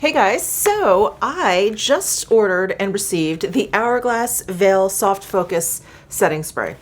Hey guys, so I just ordered and received the Hourglass Veil Soft Focus Setting Spray.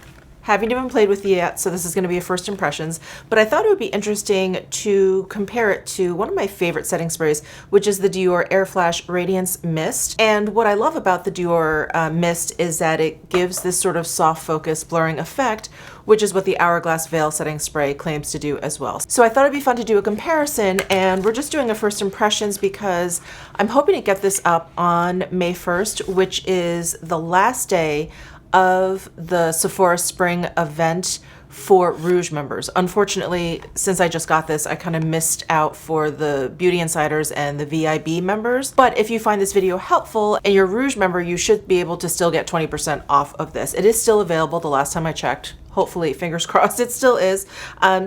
Haven't even played with it yet, so this is going to be a first impressions, but I thought it would be interesting to compare it to one of my favorite setting sprays, which is the Dior Airflash Radiance Mist. And what I love about the Dior Mist is that it gives this sort of soft focus blurring effect, which is what the Hourglass Veil Setting Spray claims to do as well. So I thought it'd be fun to do a comparison, and we're just doing a first impressions because I'm hoping to get this up on May 1st, which is the last day of the Sephora Spring event for Rouge members. Unfortunately, since I just got this, I kind of missed out for the Beauty Insiders and the VIB members. But if you find this video helpful and you're a Rouge member, you should be able to still get 20% off of this. It is still available the last time I checked. Hopefully, fingers crossed, it still is.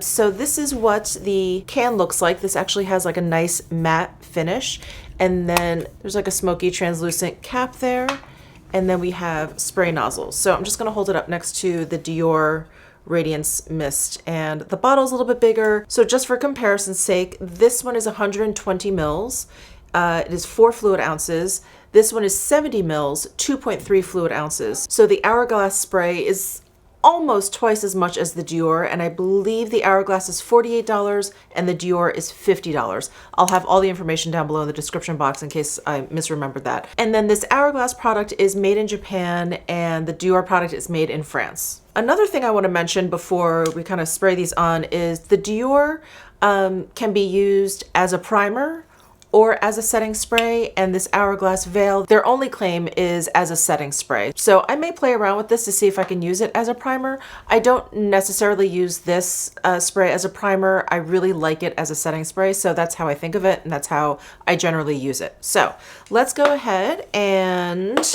So this is what the can looks like. This actually has like a nice matte finish. And then there's like a smoky translucent cap there. And then we have spray nozzles. So I'm just gonna hold it up next to the Dior Radiance Mist, and the bottle's a little bit bigger. So just for comparison's sake, this one is 120 mils. It is 4 fluid ounces. This one is 70 mils, 2.3 fluid ounces. So the Hourglass spray is almost twice as much as the Dior, and I believe the Hourglass is $48 and the Dior is $50. I'll have all the information down below in the description box in case I misremembered that. And then this Hourglass product is made in Japan and the Dior product is made in France. Another thing I want to mention before we kind of spray these on is the Dior can be used as a primer or as a setting spray, and this Hourglass Veil, their only claim is as a setting spray. So I may play around with this to see if I can use it as a primer. I don't necessarily use this spray as a primer. I really like it as a setting spray, so that's how I think of it, and that's how I generally use it. So let's go ahead and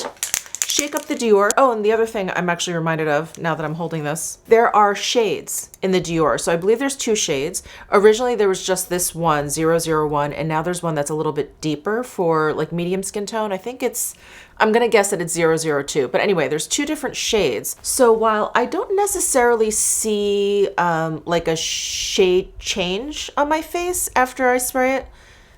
shake up the Dior. Oh, and the other thing I'm actually reminded of now that I'm holding this, there are shades in the Dior. So I believe there's 2 shades. Originally there was just this one, 001, and now there's one that's a little bit deeper for like medium skin tone. I think I'm gonna guess that it's 002. But anyway, there's 2 different shades. So while I don't necessarily see like a shade change on my face after I spray it,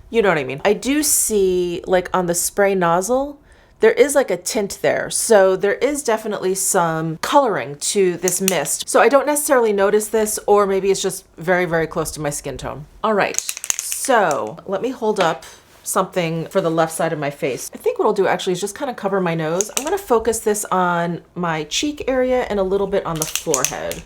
you know what I mean? I do see like on the spray nozzle, there is like a tint there. So there is definitely some coloring to this mist. So I don't necessarily notice this, or maybe it's just very, very close to my skin tone. All right, so let me hold up something for the left side of my face. I think what I'll do actually is just kind of cover my nose. I'm gonna focus this on my cheek area and a little bit on the forehead.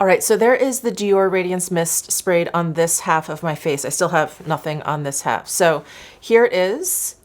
All right, so there is the Dior Radiance Mist sprayed on this half of my face. I still have nothing on this half. So here it is.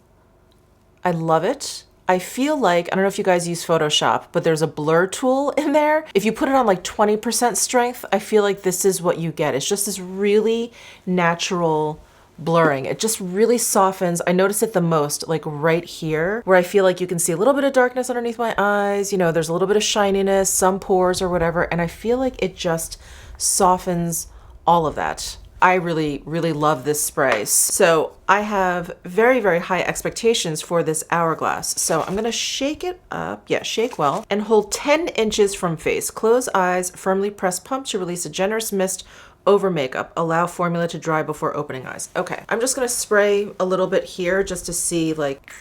I love it. I feel like, I don't know if you guys use Photoshop, but there's a blur tool in there. If you put it on like 20% strength, I feel like this is what you get. It's just this really natural blurring. It just really softens. I notice it the most like right here, where I feel like you can see a little bit of darkness underneath my eyes. You know, there's a little bit of shininess, some pores or whatever, and I feel like it just softens all of that. I really, really love this spray. So I have very, very high expectations for this Hourglass. So I'm gonna shake it up, yeah, shake well, and hold 10 inches from face. Close eyes, firmly press pump to release a generous mist over makeup. Allow formula to dry before opening eyes. Okay, I'm just gonna spray a little bit here just to see like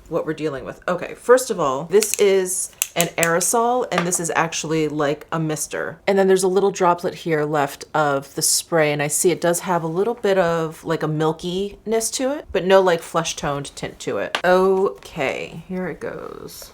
what we're dealing with. Okay, first of all, this is an aerosol and this is actually like a mister. And then there's a little droplet here left of the spray, and I see it does have a little bit of like a milkiness to it, but no like flesh toned tint to it. Okay, here it goes.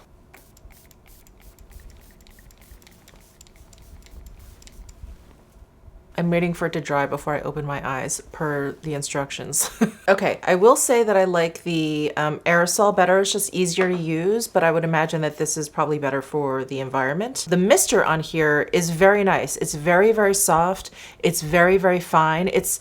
I'm waiting for it to dry before I open my eyes per the instructions. Okay, I will say that I like the aerosol better. It's just easier to use, but I would imagine that this is probably better for the environment. The mister on here is very nice. It's very, very soft. It's very, very fine. It's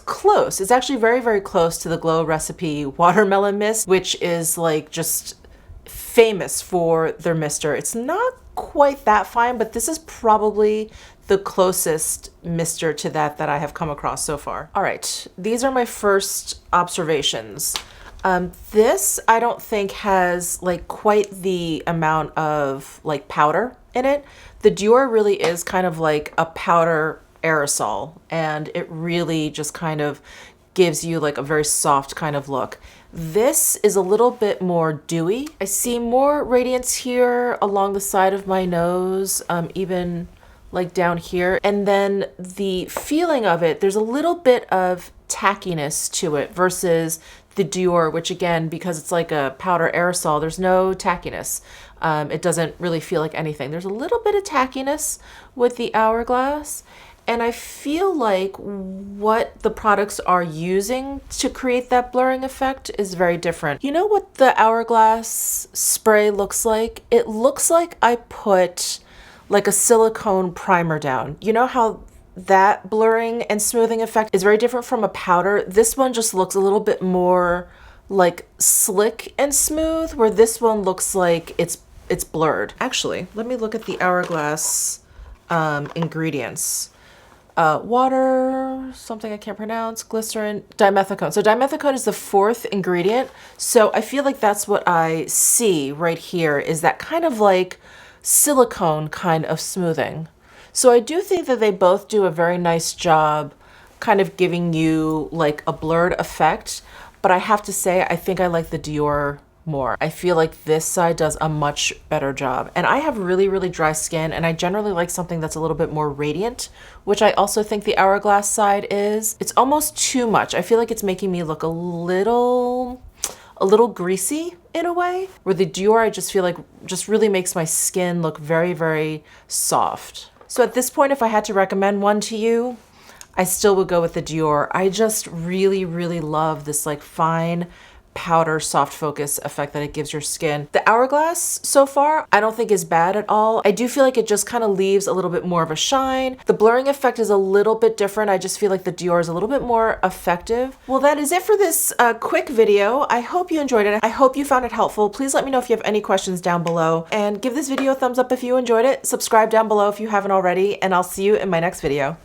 close. It's actually very, very close to the Glow Recipe Watermelon Mist, which is like just famous for their mister. It's not quite that fine, but this is probably the closest mister to that I have come across so far. All right, these are my first observations. This I don't think has like quite the amount of like powder in it. The Dior really is kind of like a powder aerosol, and it really just kind of gives you like a very soft kind of look. This is a little bit more dewy. I see more radiance here along the side of my nose, even like down here. And then the feeling of it, there's a little bit of tackiness to it versus the Dior, which again, because it's like a powder aerosol, there's no tackiness. It doesn't really feel like anything. There's a little bit of tackiness with the Hourglass. And I feel like what the products are using to create that blurring effect is very different. You know what the Hourglass spray looks like? It looks like I put like a silicone primer down. You know how that blurring and smoothing effect is very different from a powder? This one just looks a little bit more like slick and smooth, where this one looks like it's blurred. Actually, let me look at the Hourglass ingredients. Water, something I can't pronounce, glycerin, dimethicone. So dimethicone is the 4th ingredient. So I feel like that's what I see right here, is that kind of like silicone kind of smoothing. So I do think that they both do a very nice job kind of giving you like a blurred effect. But I have to say, I think I like the Dior more. I feel like this side does a much better job. And I have really, really dry skin, and I generally like something that's a little bit more radiant, which I also think the Hourglass side is. It's almost too much. I feel like it's making me look a little greasy in a way, where the Dior, I just feel like just really makes my skin look very, very soft. So at this point, if I had to recommend one to you, I still would go with the Dior. I just really, really love this like fine powder soft focus effect that it gives your skin. The Hourglass so far, I don't think is bad at all. I do feel like it just kind of leaves a little bit more of a shine. The blurring effect is a little bit different. I just feel like the Dior is a little bit more effective. Well, that is it for this quick video. I hope you enjoyed it. I hope you found it helpful. Please let me know if you have any questions down below, and give this video a thumbs up if you enjoyed it. Subscribe down below if you haven't already, and I'll see you in my next video.